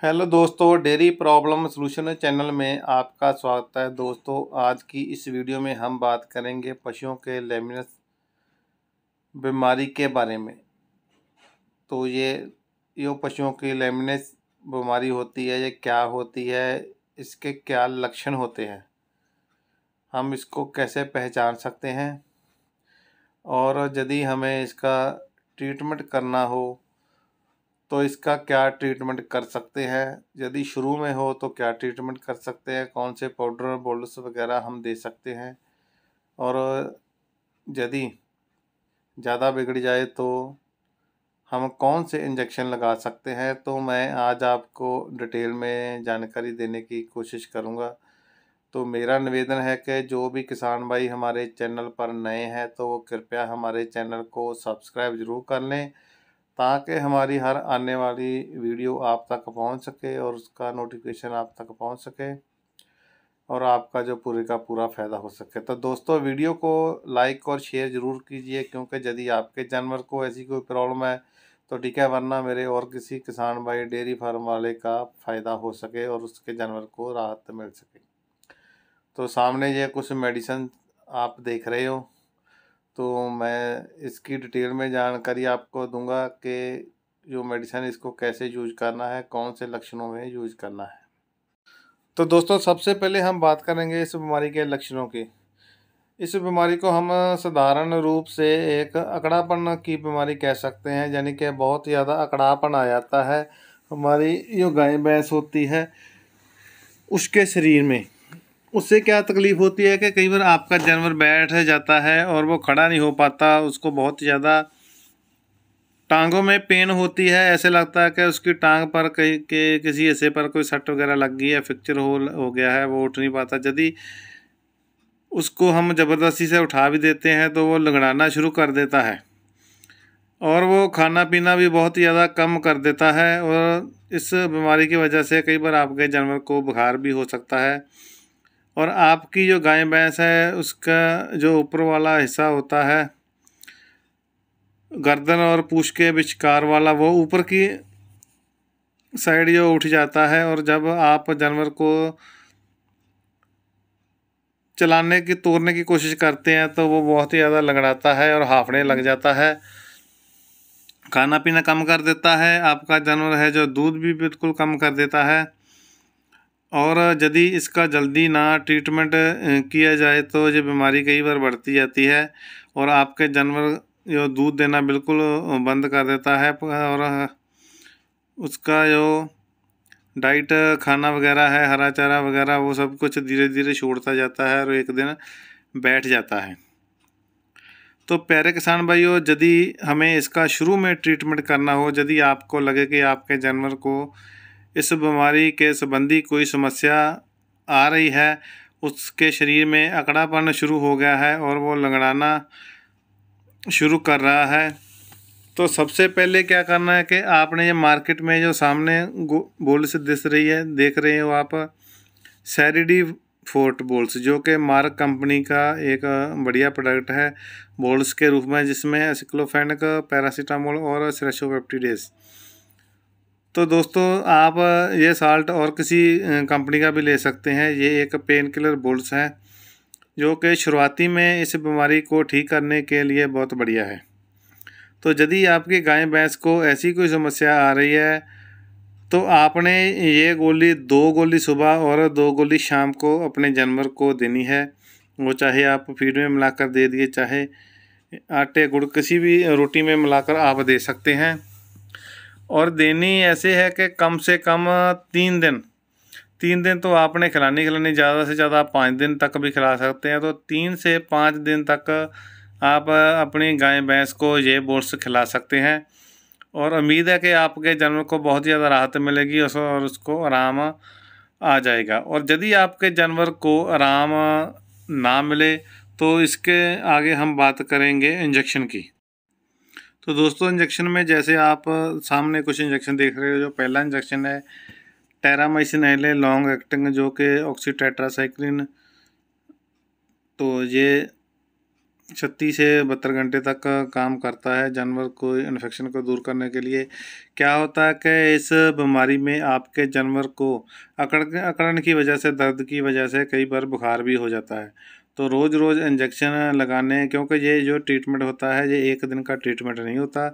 Hello दोस्तों, dairy problem solution channel में आपका स्वागत है। दोस्तों, आज की इस वीडियो में हम बात करेंगे पशुओं के लेमिनस बीमारी के बारे में। तो ये पशुओं की लेमिनस बीमारी होती है, ये क्या होती है, इसके क्या लक्षण होते हैं, हम इसको कैसे पहचान सकते हैं और यदि हमें इसका ट्रीटमेंट करना हो तो इसका क्या ट्रीटमेंट कर सकते हैं। यदि शुरू में हो तो क्या ट्रीटमेंट कर सकते हैं, कौन से पाउडर बोल्स वगैरह हम दे सकते हैं, और यदि ज़्यादा बिगड़ जाए तो हम कौन से इंजेक्शन लगा सकते हैं। तो मैं आज आपको डिटेल में जानकारी देने की कोशिश करूंगा। तो मेरा निवेदन है कि जो भी किसान भाई हमारे चैनल पर नए हैं तो वो कृपया हमारे चैनल को सब्सक्राइब ज़रूर कर लें, ताकि हमारी हर आने वाली वीडियो आप तक पहुंच सके और उसका नोटिफिकेशन आप तक पहुंच सके और आपका जो पूरे का पूरा फ़ायदा हो सके। तो दोस्तों, वीडियो को लाइक और शेयर ज़रूर कीजिए, क्योंकि यदि आपके जानवर को ऐसी कोई प्रॉब्लम है तो ठीक है, वरना मेरे और किसी किसान भाई डेयरी फार्म वाले का फ़ायदा हो सके और उसके जानवर को राहत मिल सके। तो सामने ये कुछ मेडिसिन आप देख रहे हो, तो मैं इसकी डिटेल में जानकारी आपको दूंगा कि जो मेडिसिन इसको कैसे यूज करना है, कौन से लक्षणों में यूज करना है। तो दोस्तों, सबसे पहले हम बात करेंगे इस बीमारी के लक्षणों की। इस बीमारी को हम साधारण रूप से एक अकड़ापन की बीमारी कह सकते हैं, यानी कि बहुत ज़्यादा अकड़ापन आ जाता है हमारी जो गाय भैंस होती है उसके शरीर में। उससे क्या तकलीफ़ होती है कि कई बार आपका जानवर बैठ जाता है और वो खड़ा नहीं हो पाता, उसको बहुत ज़्यादा टांगों में पेन होती है, ऐसे लगता है कि उसकी टांग पर कहीं के किसी हिस्से पर कोई सट वगैरह लग गई है, फ्रैक्चर हो गया है, वो उठ नहीं पाता। यदि उसको हम ज़बरदस्ती से उठा भी देते हैं तो वो लंगड़ाना शुरू कर देता है और वो खाना पीना भी बहुत ज़्यादा कम कर देता है। और इस बीमारी की वजह से कई बार आपके जानवर को बुखार भी हो सकता है और आपकी जो गाय भैंस है उसका जो ऊपर वाला हिस्सा होता है, गर्दन और पूंछ के विचकार वाला, वो ऊपर की साइड जो उठ जाता है। और जब आप जानवर को चलाने की तोड़ने की कोशिश करते हैं तो वो बहुत ही ज़्यादा लंगड़ाता है और हांफने लग जाता है, खाना पीना कम कर देता है। आपका जानवर है जो दूध भी बिल्कुल कम कर देता है। और यदि इसका जल्दी ना ट्रीटमेंट किया जाए तो ये बीमारी कई बार बढ़ती जाती है और आपके जानवर जो दूध देना बिल्कुल बंद कर देता है और उसका जो डाइट खाना वगैरह है, हरा चारा वगैरह, वो सब कुछ धीरे धीरे छोड़ता जाता है और एक दिन बैठ जाता है। तो प्यारे किसान भाइयों, यदि हमें इसका शुरू में ट्रीटमेंट करना हो, यदि आपको लगे कि आपके जानवर को इस बीमारी के संबंधी कोई समस्या आ रही है, उसके शरीर में अकड़ापन शुरू हो गया है और वो लंगड़ाना शुरू कर रहा है, तो सबसे पहले क्या करना है कि आपने ये मार्केट में जो सामने बोल से देख रहे हो आप, सैरिडी फोर्ट बोल्स, जो कि मार्क कंपनी का एक बढ़िया प्रोडक्ट है बोल्स के रूप में, जिसमें एसिक्लोफेनेक, पैरासीटामोल और सेरेशोपेप्टिडेस। तो दोस्तों, आप ये साल्ट और किसी कंपनी का भी ले सकते हैं। ये एक पेन किलर बोल्स है जो कि शुरुआती में इस बीमारी को ठीक करने के लिए बहुत बढ़िया है। तो यदि आपकी गाय भैंस को ऐसी कोई समस्या आ रही है तो आपने ये गोली 2 गोली सुबह और 2 गोली शाम को अपने जानवर को देनी है। वो चाहे आप फीड में मिलाकर दे दिए, चाहे आटे गुड़ किसी भी रोटी में मिलाकर आप दे सकते हैं। और देनी ऐसे है कि कम से कम 3 दिन तो आपने खिलानी ज़्यादा से ज़्यादा 5 दिन तक भी खिला सकते हैं। तो 3 से 5 दिन तक आप अपनी गाय भैंस को ये बोर्स खिला सकते हैं और उम्मीद है कि आपके जानवर को बहुत ज़्यादा राहत मिलेगी और उसको आराम आ जाएगा। और यदि आपके जानवर को आराम ना मिले तो इसके आगे हम बात करेंगे इंजेक्शन की। तो दोस्तों, इंजेक्शन में जैसे आप सामने कुछ इंजेक्शन देख रहे हो। जो पहला इंजेक्शन है टेरामाइसिन एले लॉन्ग एक्टिंग, जो कि ऑक्सीटेट्रासाइक्लिन। तो ये 36 से 72 घंटे तक का काम करता है जानवर को इन्फेक्शन को दूर करने के लिए। क्या होता है कि इस बीमारी में आपके जानवर को अकड़न की वजह से, दर्द की वजह से कई बार बुखार भी हो जाता है। तो रोज़ रोज़ इंजेक्शन लगाने, क्योंकि ये जो ट्रीटमेंट होता है ये एक दिन का ट्रीटमेंट नहीं होता,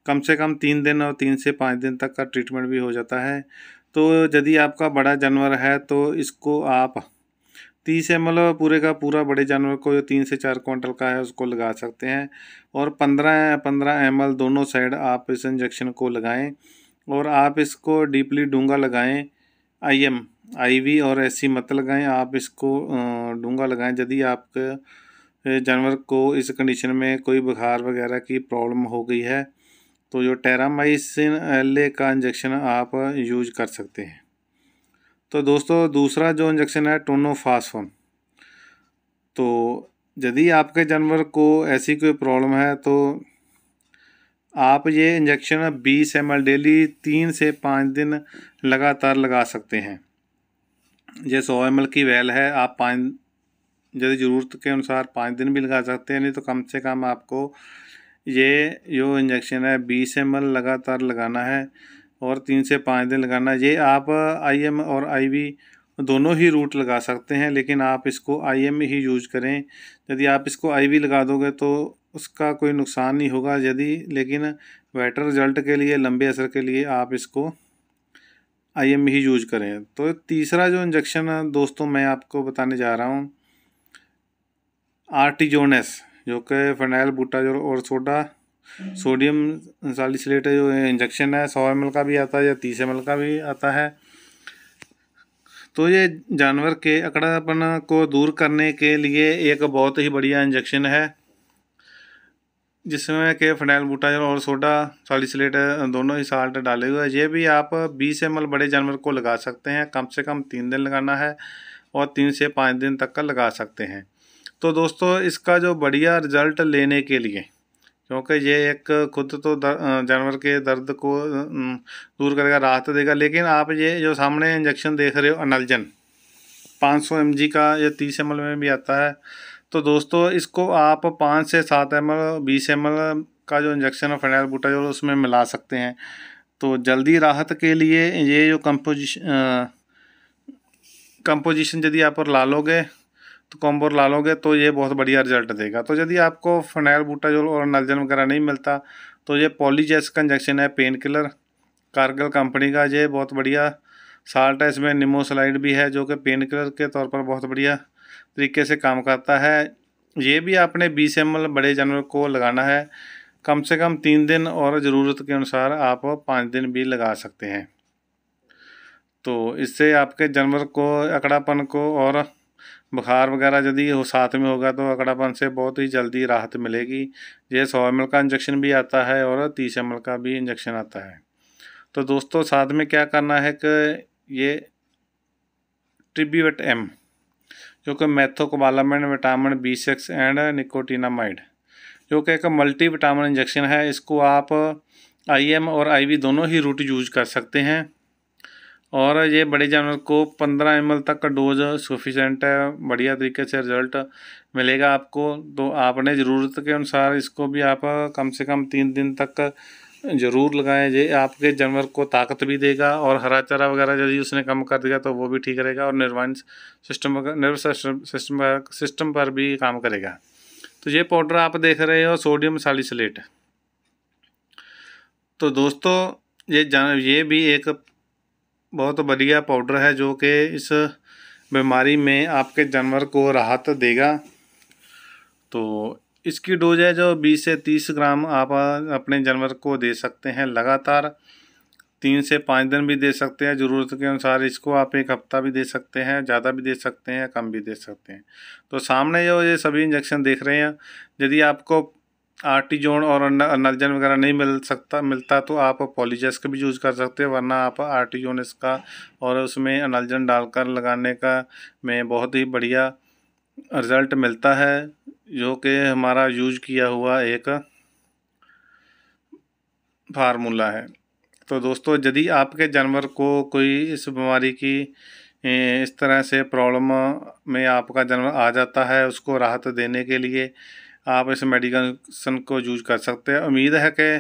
कम से कम 3 दिन और 3 से 5 दिन तक का ट्रीटमेंट भी हो जाता है। तो यदि आपका बड़ा जानवर है तो इसको आप 30 ml पूरे का पूरा बड़े जानवर को, जो 3 से 4 क्विंटल का है, उसको लगा सकते हैं। और 15 ml दोनों साइड आप इस इंजेक्शन को लगाएं और आप इसको डीपली डूंगा लगाएं। IV और SC मत लगाएं, आप इसको डूंगा लगाएं। यदि आपके जानवर को इस कंडीशन में कोई बुखार वगैरह की प्रॉब्लम हो गई है तो जो टेरामाइसिन LA का इंजेक्शन आप यूज कर सकते हैं। तो दोस्तों दूसरा जो इंजेक्शन है टोनोफासोन। तो यदि आपके जानवर को ऐसी कोई प्रॉब्लम है तो आप ये इंजेक्शन 20 ml डेली 3 से 5 दिन लगातार लगा सकते हैं। ये 100 ml की वैल है, आप 5 यदि ज़रूरत के अनुसार 5 दिन भी लगा सकते हैं, नहीं तो कम से कम आपको ये जो इंजेक्शन है 20 ml लगातार लगाना है और 3 से 5 दिन लगाना है। ये आप IM और IV दोनों ही रूट लगा सकते हैं, लेकिन आप इसको IM ही यूज करें। यदि आप इसको IV लगा दोगे तो उसका कोई नुकसान नहीं होगा, लेकिन बेटर रिजल्ट के लिए, लंबे असर के लिए आप इसको IM ही यूज करें। तो तीसरा जो इंजेक्शन दोस्तों मैं आपको बताने जा रहा हूँ, आर्टिजोनेस, जो कि फिनाइल बुटाजोल और सोडियम सैलिसिलेट जो इंजेक्शन है 100 ml का भी आता है या 30 ml का भी आता है। तो ये जानवर के अकड़ापन को दूर करने के लिए एक बहुत ही बढ़िया इंजेक्शन है, जिसमें कि फिनाइल बुटाजोल और सोडा सैलिसिलेट दोनों ही साल्ट डाले हुए हैं। ये भी आप 20 ml बड़े जानवर को लगा सकते हैं, कम से कम 3 दिन लगाना है और 3 से 5 दिन तक का लगा सकते हैं। तो दोस्तों इसका जो बढ़िया रिजल्ट लेने के लिए, क्योंकि ये एक खुद तो जानवर के दर्द को दूर करेगा, राहत देगा, लेकिन आप ये जो सामने इंजेक्शन देख रहे हो अनल्जन 500 mg का, या 30 ml में भी आता है। तो दोस्तों इसको आप 5 से 7 ml 20 ml का जो इंजेक्शन है फिनाइल बुटाजोल उसमें मिला सकते हैं। तो जल्दी राहत के लिए ये जो कंपोजिशन यदि आप ला लोगे तो कॉम्बो ला लोगे तो ये बहुत बढ़िया रिजल्ट देगा। तो यदि आपको फिनाइल बुटाजोल और नल्जन वगैरह नहीं मिलता तो ये पॉलीजेस का इंजेक्शन है, पेन किलर, कारगिल कंपनी का। ये बहुत बढ़िया साल्ट है, इसमें निमोसलाइड भी है जो कि पेन किलर के तौर पर बहुत बढ़िया तरीके से काम करता है। ये भी आपने 20 ml बड़े जानवर को लगाना है, कम से कम 3 दिन और ज़रूरत के अनुसार आप 5 दिन भी लगा सकते हैं। तो इससे आपके जानवर को अकड़ापन को और बुखार वगैरह यदि हो साथ में होगा तो अकड़ापन से बहुत ही जल्दी राहत मिलेगी। ये 100 ml का इंजेक्शन भी आता है और 30 ml का भी इंजेक्शन आता है। तो दोस्तों साथ में क्या करना है कि ये ट्रिब्यूवेट M, जो कि मेथोकोबालामिन, विटामिन B6 एंड निकोटिनामाइड, जो कि एक मल्टी विटामिन इंजेक्शन है, इसको आप IM और IV दोनों ही रूट यूज कर सकते हैं। और ये बड़े जानवर को 15 ml तक का डोज सफिशेंट है, बढ़िया तरीके से रिजल्ट मिलेगा आपको। तो आपने ज़रूरत के अनुसार इसको भी आप कम से कम 3 दिन तक ज़रूर लगाएं। ये आपके जानवर को ताकत भी देगा और हरा चारा वगैरह यदि उसने कम कर दिया तो वो भी ठीक रहेगा और नर्वस सिस्टम पर भी काम करेगा। तो ये पाउडर आप देख रहे हो सोडियम सैलिसिलेट। तो दोस्तों ये भी एक बहुत बढ़िया पाउडर है जो कि इस बीमारी में आपके जानवर को राहत देगा। तो इसकी डोज है जो 20 से 30 ग्राम आप अपने जानवर को दे सकते हैं लगातार, 3 से 5 दिन भी दे सकते हैं, ज़रूरत के अनुसार इसको आप 1 हफ्ता भी दे सकते हैं, ज़्यादा भी दे सकते हैं, कम भी दे सकते हैं। तो सामने जो ये सभी इंजेक्शन देख रहे हैं, यदि आपको आर्टिजोन और नल्जन वगैरह नहीं मिलता तो आप पॉलीजेस का भी यूज़ कर सकते हैं, वरना आप आर्टिजोन इसका और उसमें नल्जन डालकर लगाने का में बहुत ही बढ़िया रिज़ल्ट मिलता है, जो कि हमारा यूज किया हुआ एक फार्मूला है। तो दोस्तों यदि आपके जानवर को कोई इस बीमारी की इस तरह से प्रॉब्लम में आपका जानवर आ जाता है, उसको राहत देने के लिए आप इस मेडिकेशन को यूज कर सकते हैं। उम्मीद है कि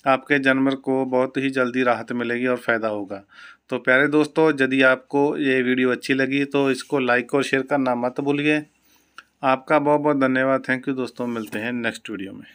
आपके जानवर को बहुत ही जल्दी राहत मिलेगी और फ़ायदा होगा। तो प्यारे दोस्तों, यदि आपको ये वीडियो अच्छी लगी तो इसको लाइक और शेयर करना मत भूलिए। आपका बहुत बहुत धन्यवाद। थैंक यू दोस्तों, मिलते हैं नेक्स्ट वीडियो में।